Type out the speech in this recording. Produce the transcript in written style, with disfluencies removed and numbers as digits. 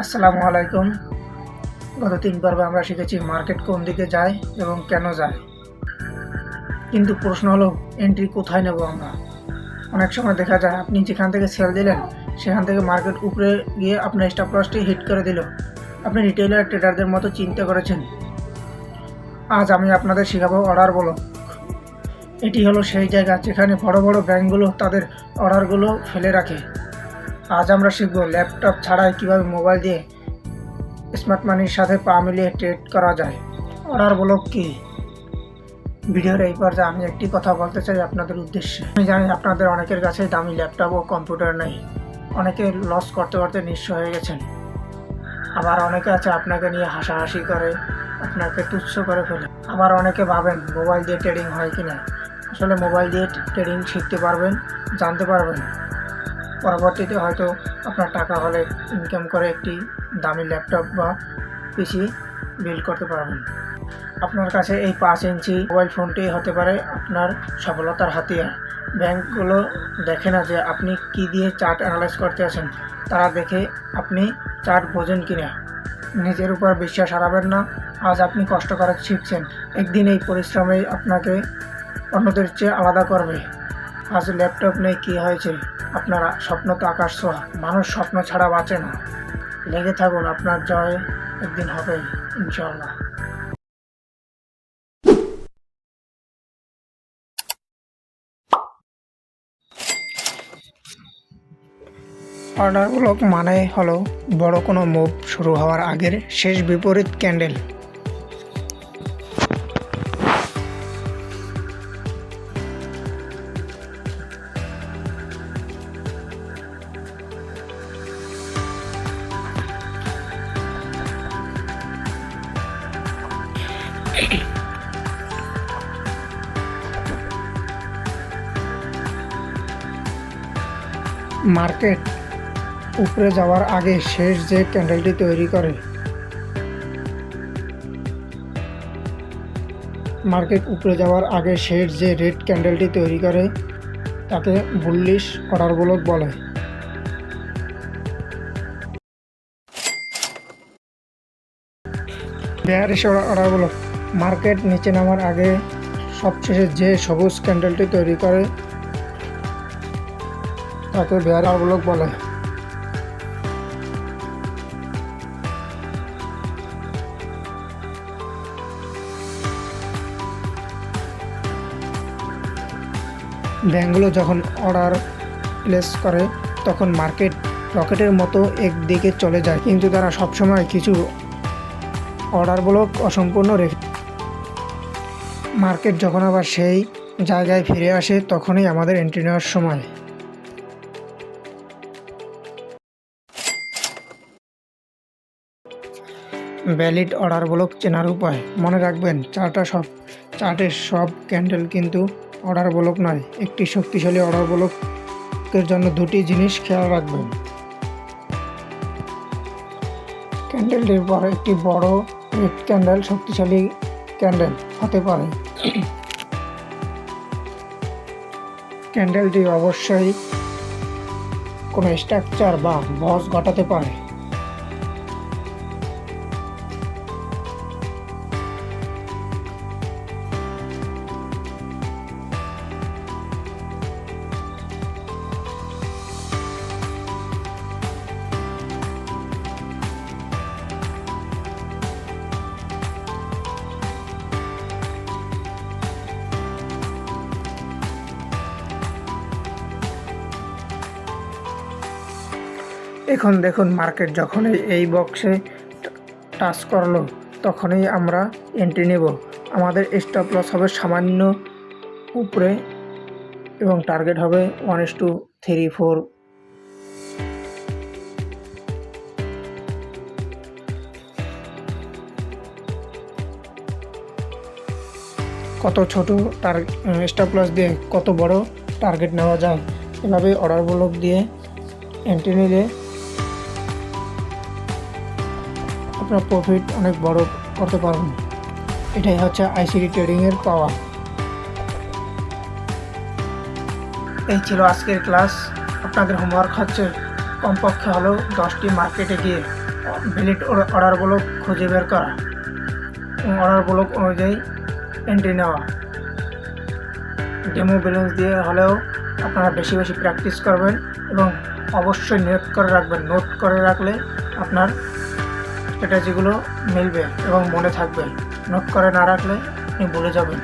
আসসালামু আলাইকুম। গত ৩ পর্বে আমরা শিখেছি মার্কেট কোন দিকে যায় এবং কেন যায়। কিন্তু প্রশ্ন হলো এন্ট্রি কোথায় নেব আমরা? অনেক সময় দেখা যায় আপনি যেখান থেকে সেল দিলেন সেখান থেকে মার্কেট উপরে গিয়ে আপনার স্টপ লসটি হিট করে দিল। আপনি রিটেইলার ট্রেডারদের মতো চিন্তা করেছেন। আজ আমি আপনাদের শেখাবো অর্ডার ব্লক। এটি হলো সেই জায়গা যেখানে বড় বড় ব্যাংকগুলো তাদের অর্ডারগুলো ফেলে রাখে। আজ আমরা শিখব ল্যাপটপ ছাড়াই কিভাবে মোবাইল দিয়ে স্মার্ট মানির সাথে পা মিলিয়ে ট্রেড করা যায়। অর্ডার ব্লক কি? ভিডিওর এই পর্যায়ে আমি একটি কথা বলতে চাই আপনাদের উদ্দেশ্যে। আমি জানি আপনাদের অনেকের কাছে দামি ল্যাপটপ ও কম্পিউটার নেই, অনেকে লস করতে করতে নিঃস্ব হয়ে গেছেন। আবার অনেকে আছে আপনাকে নিয়ে হাসাহাসি করে, আপনাকে তুচ্ছ করে ফেলে। আবার অনেকে ভাবেন মোবাইল দিয়ে ট্রেডিং হয় কিনা। আসলে মোবাইল দিয়ে ট্রেডিং শিখতে পারবেন, জানতে পারবেন, পরবর্তীতে হয়তো আপনার টাকা হলে ইনকাম করে একটি দামি ল্যাপটপ বা পিসি বিল্ড করতে পারবেন। আপনার কাছে এই 5 ইঞ্চি মোবাইল ফোনটি হতে পারে আপনার সফলতার হাতিয়ার। ব্যাংকগুলো দেখে না যে আপনি কি দিয়ে চার্ট অ্যানালাইজ করতে আছেন, তারা দেখে আপনি চার্ট বোঝেন কিনা। নিজের উপর বিশ্বাস হারাবেন না। আজ আপনি কষ্ট করে শিখছেন, একদিন এই পরিশ্রমেই আপনাকে অন্যদের চেয়ে আলাদা করবে। আজ ল্যাপটপ নেই কি হয়েছে, আপনার স্বপ্ন তো আকাশ ছোঁয়া। মানুষ স্বপ্ন ছাড়া বাঁচে না। লেগে থাকুন, আপনার জয় একদিন হবে ইনশাআল্লাহ। অর্ডার ব্লক মানে হলো বড় কোনো মুভ শুরু হওয়ার আগের শেষ বিপরীত ক্যান্ডেল। মার্কেট উপরে যাওয়ার আগে শেষ যে ক্যান্ডেলটি তৈরি করে, মার্কেট উপরে যাওয়ার আগে শেষ যে রেড ক্যান্ডেলটি তৈরি করে তাকে বুলিশ অর্ডার ব্লক বলে। বেয়ারিশ অর্ডার ব্লক মার্কেট নিচে নামার আগে সবশেষে যে সবুজ ক্যান্ডেলটি তৈরি করে তাকে বেয়ার অর্ডার ব্লক বলে। ব্যাংকগুলো যখন অর্ডার প্লেস করে তখন মার্কেট রকেটের মতো একদিকে চলে যায়, কিন্তু তারা সবসময় কিছু অর্ডার ব্লক অসম্পূর্ণ রেখে। মার্কেট যখন আবার সেই জায়গায় ফিরে আসে তখনই আমাদের এন্ট্রি নেওয়ার সময়। ভ্যালিড অর্ডার ব্লক চেনার উপায় মনে রাখবেন, চার্টের সব ক্যান্ডেল কিন্তু অর্ডার ব্লক নয়। একটি শক্তিশালী অর্ডার ব্লকের জন্য দুটি জিনিস খেয়াল রাখবেন। ক্যান্ডেলটির পরে একটি বড় রেড ক্যান্ডেল শক্তিশালী ক্যান্ডেল হতে পারে। ক্যান্ডেলটি অবশ্যই কোনো স্ট্রাকচার বা বস ঘটাতে পারে। এখন দেখুন, মার্কেট যখনই এই বক্সে টাচ করলো তখনই আমরা এন্ট্রি নেব। আমাদের স্টপ লস হবে সামান্য উপরে এবং টার্গেট হবে 1:3-4। কত ছোট স্টপ লস দিয়ে কত বড় টার্গেট নেওয়া যায়, এভাবে অর্ডার ব্লক দিয়ে এন্ট্রি নিলে আপনার প্রফিট অনেক বড় করতে পারবেন। এটাই হচ্ছে আইসিডি ট্রেডিংয়ের পাওয়ার। এই ছিল আজকের ক্লাস। আপনাদের হোমওয়ার্ক হচ্ছে কমপক্ষে হলেও 10টি মার্কেটে গিয়ে ভ্যালিড অর্ডার ব্লক খুঁজে বের করা এবং অর্ডার ব্লক অনুযায়ী এন্ট্রি নেওয়া। ডেমো ব্যালেন্স দিয়ে হলেও আপনারা বেশি বেশি প্র্যাকটিস করবেন এবং অবশ্যই নোট করে রাখবেন। নোট করে রাখলে আপনার স্ট্র্যাটেজিগুলো মিলবে এবং মনে থাকবে। নোট করে না রাখলে আপনি ভুলে যাবেন।